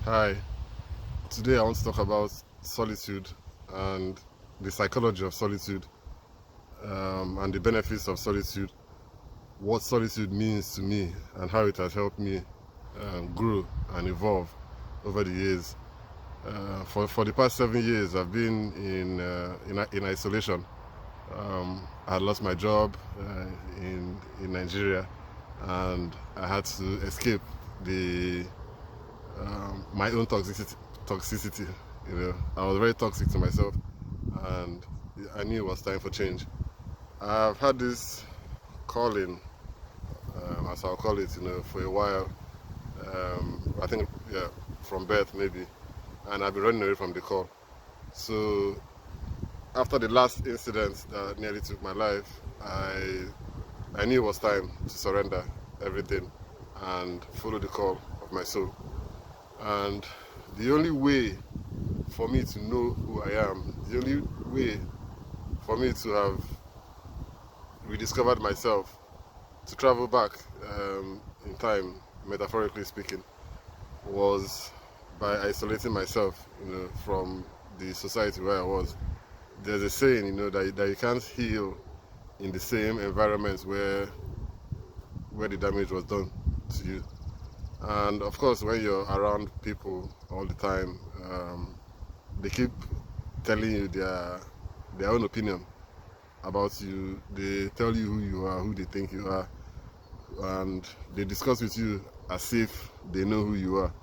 Hi, today I want to talk about solitude and the psychology of solitude, and the benefits of solitude, what solitude means to me, and how it has helped me grow and evolve over the years. For the past 7 years, I've been in isolation. I had lost my job in Nigeria, and I had to escape the my own toxicity. I was very toxic to myself, and I knew it was time for change. I've had this calling, as I'll call it, for a while. I think, yeah, from birth maybe, and I've been running away from the call. So after the last incident that nearly took my life, I knew it was time to surrender everything and follow the call of my soul. And the only way for me to know who I am, the only way for me to have rediscovered myself, to travel back in time, metaphorically speaking, was by isolating myself, from the society where I was. There's a saying, that you can't heal in the same environment where the damage was done to you. And of course, when you're around people all the time, they keep telling you their own opinion about you. They tell you who you are, who they think you are, and they discuss with you as if they know who you are.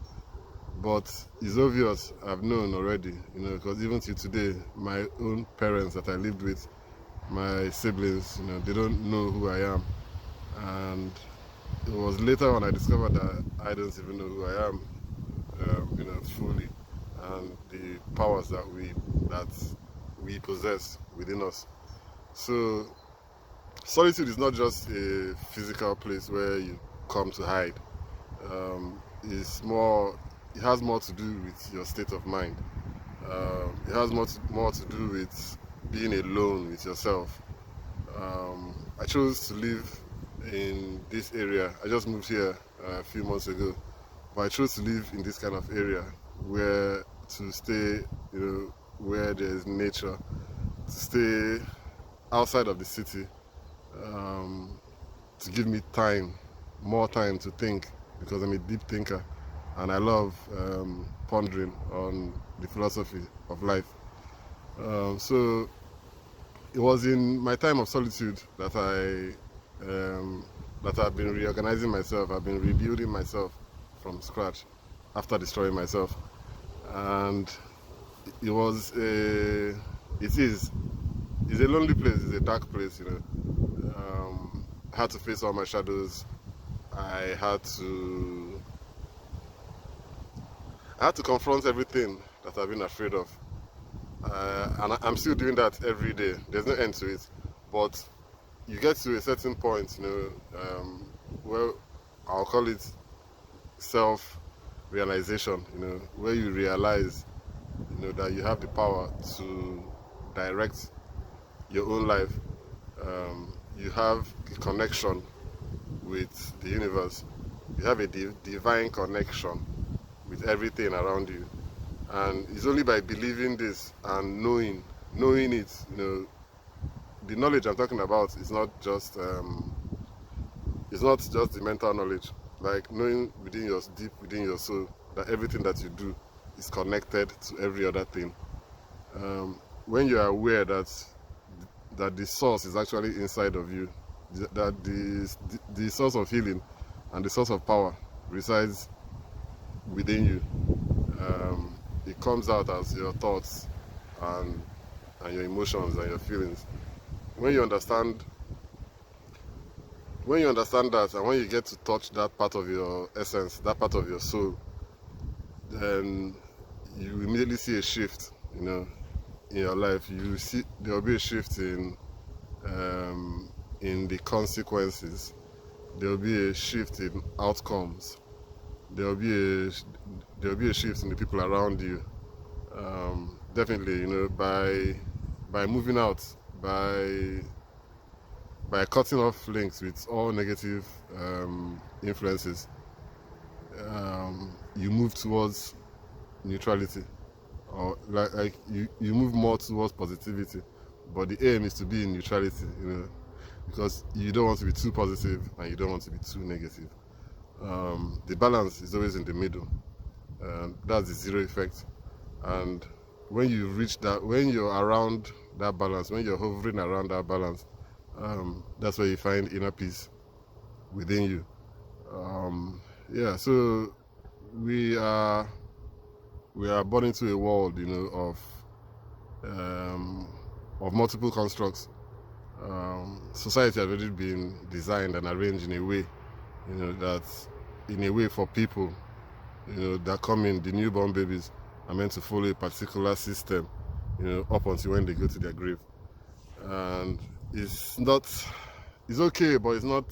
But it's obvious I've known already, because even till today, my own parents that I lived with, my siblings, they don't know who I am. And it was later when I discovered that I don't even know who I am, fully, and the powers that we possess within us. So solitude is not just a physical place where you come to hide. It has more to do with your state of mind. It has more to do with being alone with yourself. I chose to live in this area. I just moved here a few months ago, but I chose to live in this kind of area where to stay, where there's nature, to stay outside of the city, to give me more time to think, because I'm a deep thinker and I love pondering on the philosophy of life. So it was in my time of solitude that I've been reorganizing myself. I've been rebuilding myself from scratch after destroying myself, and it was it is it's a lonely place. It's a dark place. I had to face all my shadows. I had to confront everything that I've been afraid of, and I'm still doing that every day. There's no end to it, but you get to a certain point, where I'll call it self-realization, where you realize, that you have the power to direct your own life. You have a connection with the universe. You have a divine connection with everything around you. And it's only by believing this and knowing it, the knowledge I'm talking about is not just the mental knowledge, like knowing deep within your soul, that everything that you do is connected to every other thing. When you are aware that the source is actually inside of you, that the source of healing and the source of power resides within you. It comes out as your thoughts and your emotions and your feelings. When you understand that, and when you get to touch that part of your essence, that part of your soul, then you immediately see a shift, in your life. You see there will be a shift in the consequences. There will be a shift in outcomes. There will be a shift in the people around you. Definitely, by moving out, by cutting off links with all negative influences, you move towards neutrality, or like you move more towards positivity, but the aim is to be in neutrality, because you don't want to be too positive and you don't want to be too negative. The balance is always in the middle. That's the zero effect. And when you reach that, when you're around that balance, when you're hovering around that balance, that's where you find inner peace within you. Yeah, so we are born into a world, of multiple constructs. Society has already been designed and arranged in a way, for people, that come in, the newborn babies are meant to follow a particular system, up until when they go to their grave. And it's okay, but it's not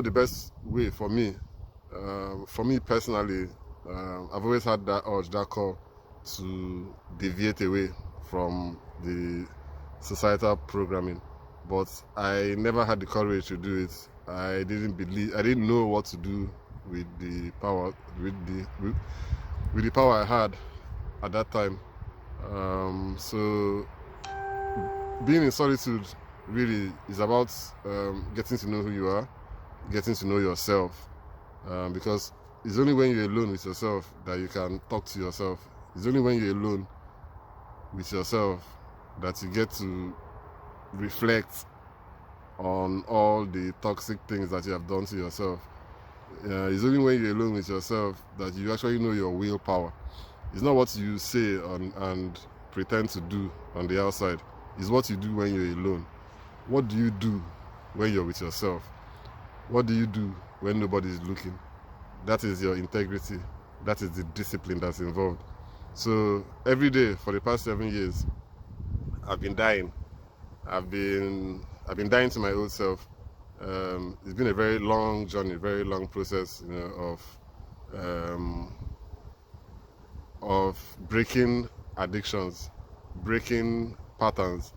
the best way for me. For me personally, I've always had that urge, that call to deviate away from the societal programming, but I never had the courage to do it. I didn't know what to do with the power I had at that time. So being in solitude really is about getting to know who you are, getting to know yourself, because it's only when you're alone with yourself that you can talk to yourself. It's only when you're alone with yourself that you get to reflect on all the toxic things that you have done to yourself. It's only when you're alone with yourself that you actually know your willpower. It's not what you say and pretend to do on the outside. It's what you do when you're alone. What do you do when you're with yourself? What do you do when nobody is looking? That is your integrity. That is the discipline that's involved. So every day for the past 7 years, I've been dying. I've been dying to my old self. It's been a very long journey, very long process, of breaking addictions, breaking patterns.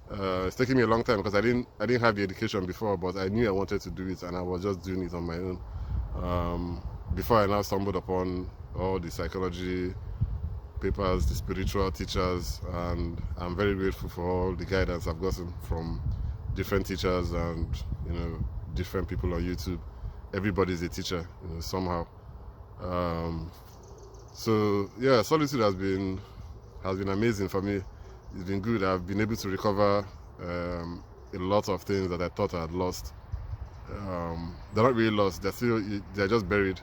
It's taken me a long time because I didn't have the education before, but I knew I wanted to do it, and I was just doing it on my own. Before I now stumbled upon all the psychology papers, the spiritual teachers, and I'm very grateful for all the guidance I've gotten from different teachers and different people on YouTube. Everybody's a teacher, somehow. So yeah, solitude has been amazing for me. It's been good. I've been able to recover a lot of things that I thought I had lost. They're not really lost. They're just buried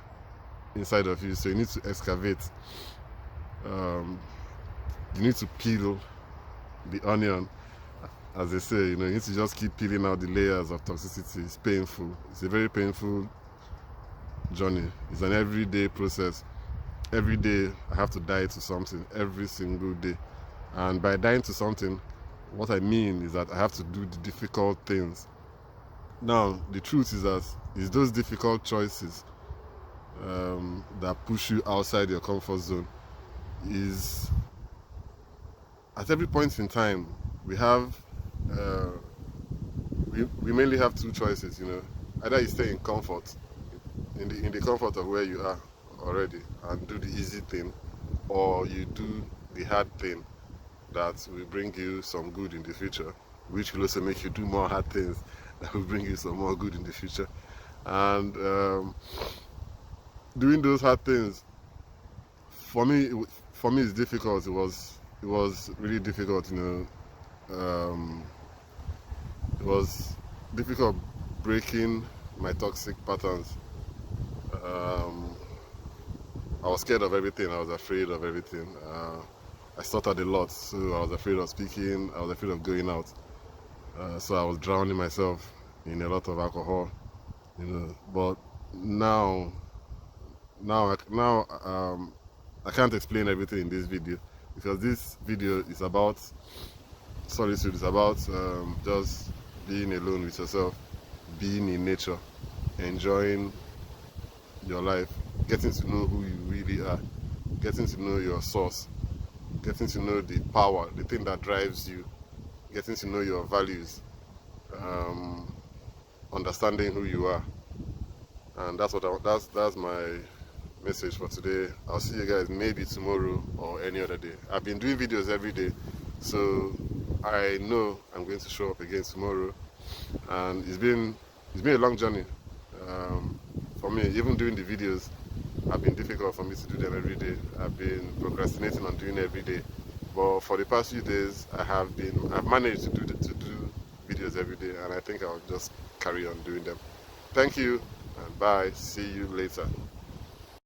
inside of you. So you need to excavate. You need to peel the onion, as they say. You need to just keep peeling out the layers of toxicity. It's painful. It's a very painful journey. It's an everyday process. Every day I have to die to something, every single day. And by dying to something, what I mean is that I have to do the difficult things. Now, the truth is that it's those difficult choices that push you outside your comfort zone. Is at every point in time we have we mainly have two choices. Either you stay in comfort, in the comfort of where you are already, and do the easy thing, or you do the hard thing that will bring you some good in the future, which will also make you do more hard things that will bring you some more good in the future. And doing those hard things, for me it's difficult. It was really difficult. It was difficult breaking my toxic patterns. I was scared of everything. I was afraid of everything. I stuttered a lot, so I was afraid of speaking. I was afraid of going out. So I was drowning myself in a lot of alcohol. But now I can't explain everything in this video, because this video is about solitude. It's about just being alone with yourself, being in nature, enjoying your life, getting to know who you really are, getting to know your source, getting to know the power, the thing that drives you, getting to know your values, understanding who you are. And that's message for today. I'll see you guys maybe tomorrow or any other day. I've been doing videos every day, so I know I'm going to show up again tomorrow. And it's been a long journey for me. Even doing the videos have been difficult for me to do them every day. I've been procrastinating on doing every day, but for the past few days I've managed to do videos every day, and I think I'll just carry on doing them. Thank you, and bye. See you later.